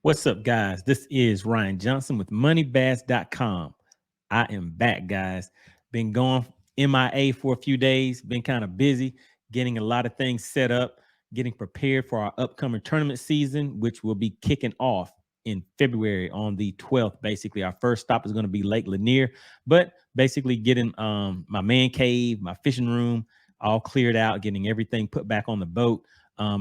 What's up, guys? This is Ryan Johnson with moneybass.com. I am back, guys. Been going MIA for a few days, been kind of busy getting a lot of things set up, getting prepared for our upcoming tournament season, which will be kicking off in February on the 12th. Basically, our first stop is going to be Lake Lanier, but basically getting my man cave, my fishing room all cleared out, getting everything put back on the boat.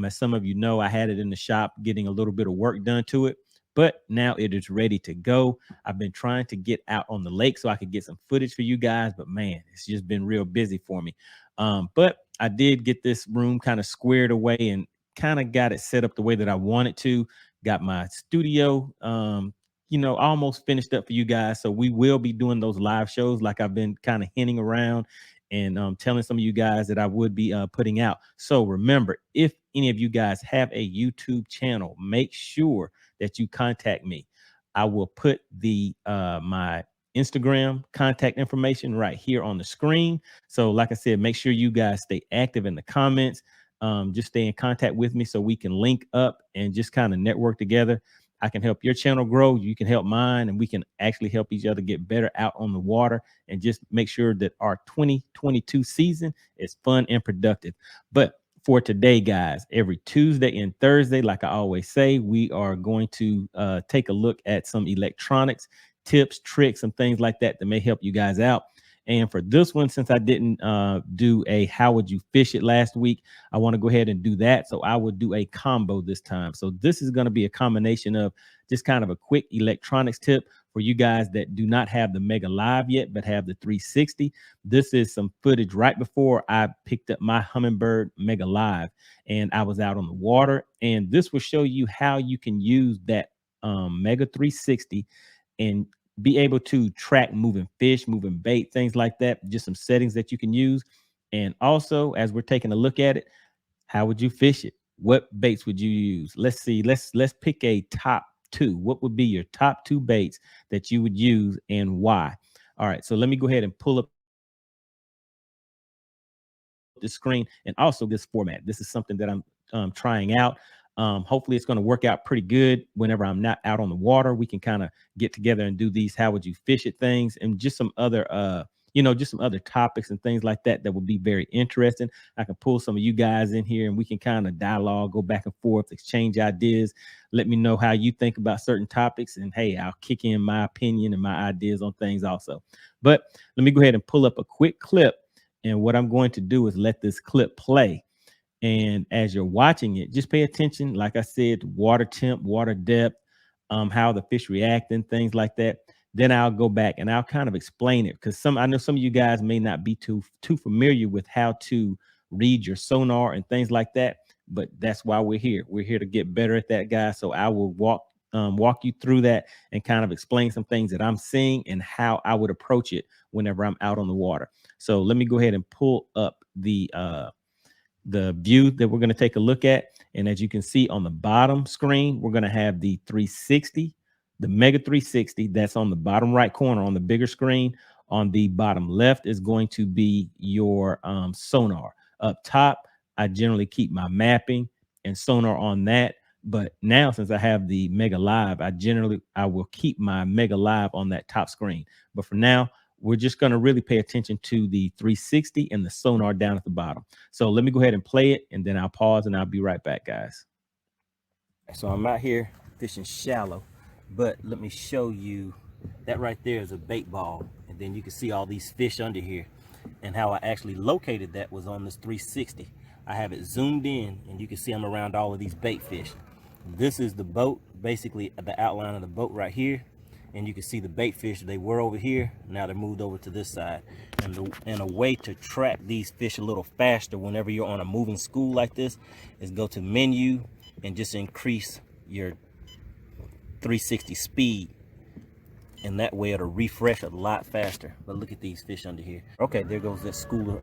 As some of you know, I had it in the shop getting a little bit of work done to it, but now it is ready to go. I've been trying to get out on the lake so I could get some footage for you guys, but man, it's just been real busy for me. But I did get this room kind of squared away and kind of got it set up the way that I wanted to. Got my studio, almost finished up for you guys. So we will be doing those live shows like I've been kind of hinting around and telling some of you guys that I would be putting out. So remember, if any of you guys have a YouTube channel, make sure that you contact me. I will put the my Instagram contact information right here on the screen. So like I said, make sure you guys stay active in the comments. Just stay in contact with me so we can link up and just kind of network together. I can help your channel grow. You can help mine, and we can actually help each other get better out on the water and just make sure that our 2022 season is fun and productive. But for today, guys, every Tuesday and Thursday, like I always say, we are going to take a look at some electronics tips, tricks, and things like that that may help you guys out. And for this one, since I didn't do a how would you fish it last week, I want to go ahead and do that. So I will do a combo this time. So this is going to be a combination of just kind of a quick electronics tip for you guys that do not have the Mega Live yet, but have the 360. This is some footage right before I picked up my Humminbird Mega Live and I was out on the water. And this will show you how you can use that Mega 360 and be able to track moving fish, moving bait, things like that. Just some settings that you can use. And also, as we're taking a look at it, how would you fish it? What baits would you use? Let's see. Let's pick a top two. What would be your top two baits that you would use and why? All right. So let me go ahead and pull up the screen and also this format. This is something that I'm trying out. Hopefully it's going to work out pretty good whenever I'm not out on the water. We can kind of get together and do these how would you fish it things and just some other just some other topics and things like that that would be very interesting. I can pull some of you guys in here and we can kind of dialogue, go back and forth, exchange ideas. Let me know how you think about certain topics, and hey, I'll kick in my opinion and my ideas on things also. But let me go ahead and pull up a quick clip, and what I'm going to do is let this clip play. And as you're watching it, just pay attention. Like I said, water temp, water depth, how the fish react and things like that. Then I'll go back and I'll kind of explain it because I know some of you guys may not be too familiar with how to read your sonar and things like that. But that's why we're here. We're here to get better at that, guys. So I will walk you through that and kind of explain some things that I'm seeing and how I would approach it whenever I'm out on the water. So let me go ahead and pull up the view that we're going to take a look at. And as you can see on the bottom screen, we're going to have the 360, the Mega 360. That's on the bottom right corner on the bigger screen. On the bottom left is going to be your sonar. Up top, I generally keep my mapping and sonar on that. But now, since I have the Mega Live, I will keep my Mega Live on that top screen. But for now, we're just going to really pay attention to the 360 and the sonar down at the bottom. So let me go ahead and play it, and then I'll pause and I'll be right back, guys. So I'm out here fishing shallow, but let me show you that right there is a bait ball. And then you can see all these fish under here, and how I actually located that was on this 360. I have it zoomed in and you can see I'm around all of these bait fish. This is the boat, basically the outline of the boat right here. And you can see the bait fish, they were over here, now they're moved over to this side. And a way to track these fish a little faster whenever you're on a moving school like this is go to menu and just increase your 360 speed. And that way it'll refresh a lot faster. But look at these fish under here. Okay, there goes that schooler.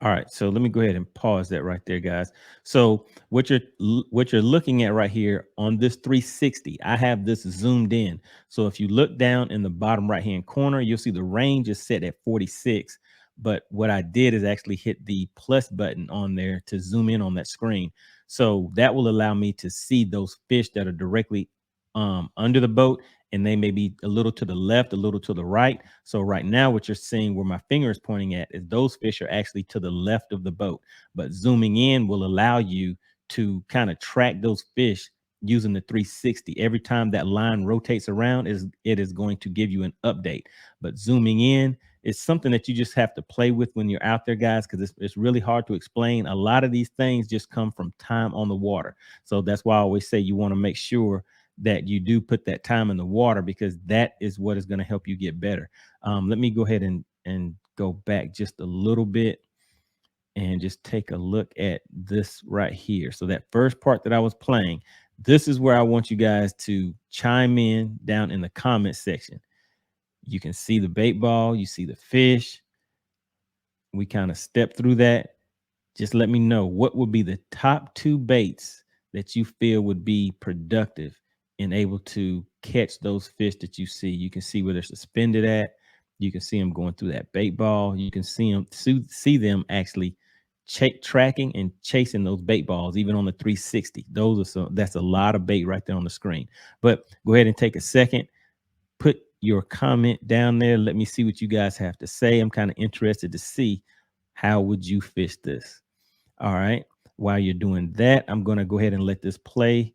All right, so let me go ahead and pause that right there, guys. So what you're looking at right here on this 360, I have this zoomed in. So if you look down in the bottom right hand corner, you'll see the range is set at 46. But what I did is actually hit the plus button on there to zoom in on that screen. So that will allow me to see those fish that are directly under the boat, and they may be a little to the left, a little to the right. So right now, what you're seeing where my finger is pointing at is those fish are actually to the left of the boat. But zooming in will allow you to kind of track those fish using the 360. Every time that line rotates around, it is going to give you an update. But zooming in is something that you just have to play with when you're out there, guys, because it's really hard to explain. A lot of these things just come from time on the water. So that's why I always say you want to make sure that you do put that time in the water, because that is what is going to help you get better. Let me go ahead and go back just a little bit and just take a look at this right here. So that first part that I was playing, this is where I want you guys to chime in down in the comment section. You can see the bait ball, you see the fish. We kind of step through that. Just let me know what would be the top two baits that you feel would be productive and able to catch those fish that you see. You can see where they're suspended at. You can see them going through that bait ball. You can see them actually tracking and chasing those bait balls, even on the 360. That's a lot of bait right there on the screen. But go ahead and take a second, put your comment down there. Let me see what you guys have to say. I'm kind of interested to see how would you fish this. All right. While you're doing that, I'm going to go ahead and let this play.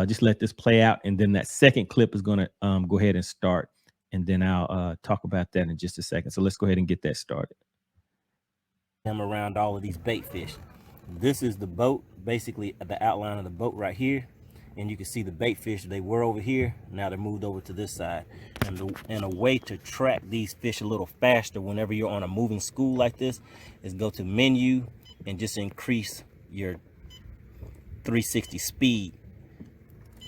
Just let this play out. And then that second clip is going to go ahead and start. And then I'll talk about that in just a second. So let's go ahead and get that started. I'm around all of these bait fish. This is the boat, basically the outline of the boat right here. And you can see the bait fish, they were over here. Now they're moved over to this side. And a way to track these fish a little faster whenever you're on a moving school like this is go to menu and just increase your 360 speed,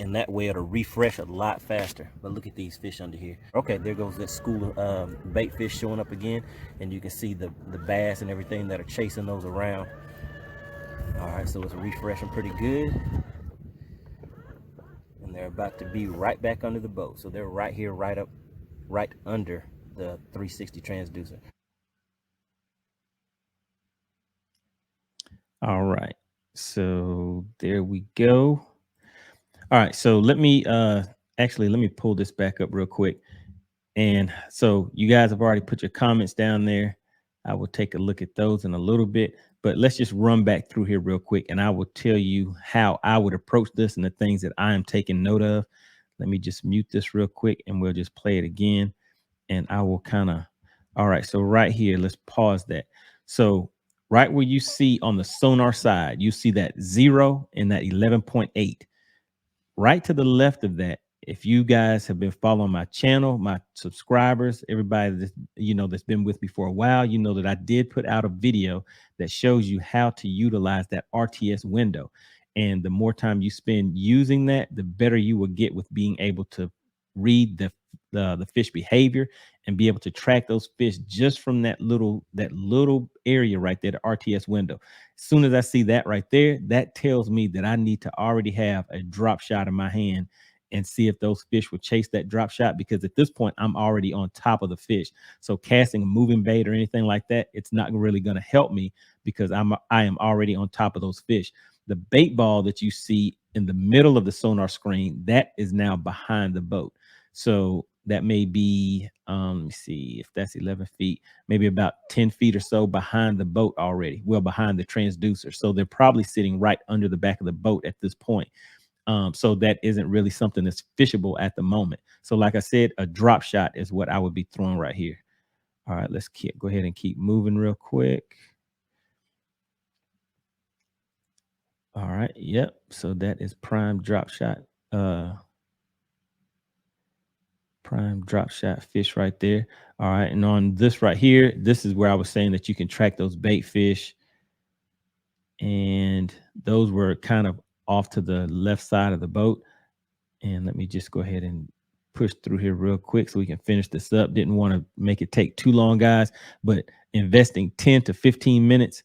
and that way it'll refresh a lot faster. But look at these fish under here. Okay, there goes that school of bait fish showing up again, and you can see the bass and everything that are chasing those around. All right, so it's refreshing pretty good, and they're about to be right back under the boat. So they're right here, right under the 360 transducer. All right, so there we go. All right, so let me pull this back up real quick. And so you guys have already put your comments down there. I will take a look at those in a little bit, but let's just run back through here real quick, and I will tell you how I would approach this and the things that I am taking note of. Let me just mute this real quick, and we'll just play it again. And I will all right, so right here, let's pause that. So right where you see on the sonar side, you see that 0 and that 11.8. Right to the left of that, if you guys have been following my channel, my subscribers, everybody that's been with me for a while, you know that I did put out a video that shows you how to utilize that RTS window. And the more time you spend using that, the better you will get with being able to read the fish behavior and be able to track those fish just from that little area right there, the RTS window. As soon as I see that right there, that tells me that I need to already have a drop shot in my hand and see if those fish will chase that drop shot, because at this point I'm already on top of the fish. So casting a moving bait or anything like that, it's not really going to help me, because I am already on top of those fish. The bait ball that you see in the middle of the sonar screen, that is now behind the boat. So that may be, let me see if that's 11 feet, maybe about 10 feet or so behind the boat already, well, behind the transducer. So they're probably sitting right under the back of the boat at this point. So that isn't really something that's fishable at the moment. So like I said, a drop shot is what I would be throwing right here. All right, let's go ahead and keep moving real quick. All right, yep. So that is prime drop shot. Prime drop shot fish right there. All right, and on this right here, this is where I was saying that you can track those bait fish, and those were kind of off to the left side of the boat. And let me just go ahead and push through here real quick so we can finish this up. Didn't want to make it take too long, guys, but investing 10 to 15 minutes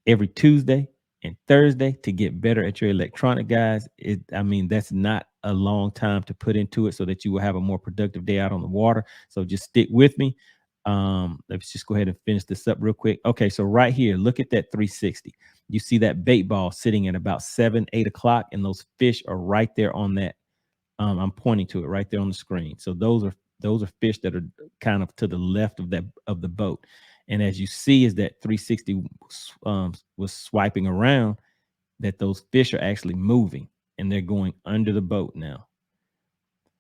every Tuesday and Thursday to get better at your electronic, guys, that's not a long time to put into it, so that you will have a more productive day out on the water. So just stick with me. Let's just go ahead and finish this up real quick. Okay, so right here, look at that 360. You see that bait ball sitting at about 7, 8 o'clock, and those fish are right there on that I'm pointing to it right there on the screen. So those are fish that are kind of to the left of the boat. And as you see, is that 360 was swiping around, that those fish are actually moving and they're going under the boat now.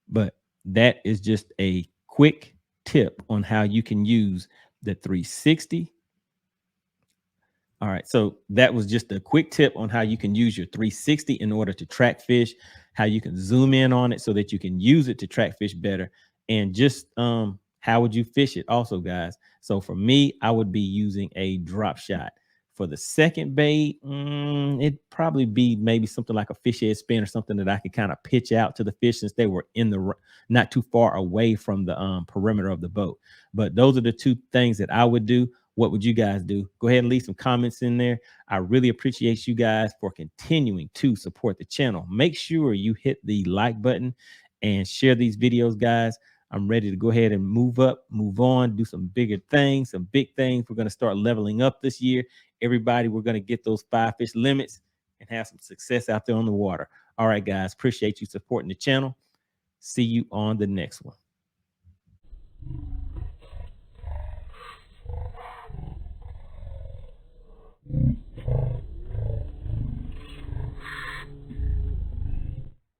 But that is just a quick tip on how you can use the 360. All right. So that was just a quick tip on how you can use your 360 in order to track fish, how you can zoom in on it so that you can use it to track fish better. And just how would you fish it also, guys? So for me, I would be using a drop shot. For the second bait, it'd probably be maybe something like a fish head spin or something that I could kind of pitch out to the fish since they were in the not too far away from the perimeter of the boat. But those are the two things that I would do. What would you guys do? Go ahead and leave some comments in there. I really appreciate you guys for continuing to support the channel. Make sure you hit the like button and share these videos, guys. I'm ready to go ahead and move up, move on, do some bigger things, some big things. We're going to start leveling up this year. Everybody, we're going to get those 5-fish limits and have some success out there on the water. All right, guys, appreciate you supporting the channel. See you on the next one.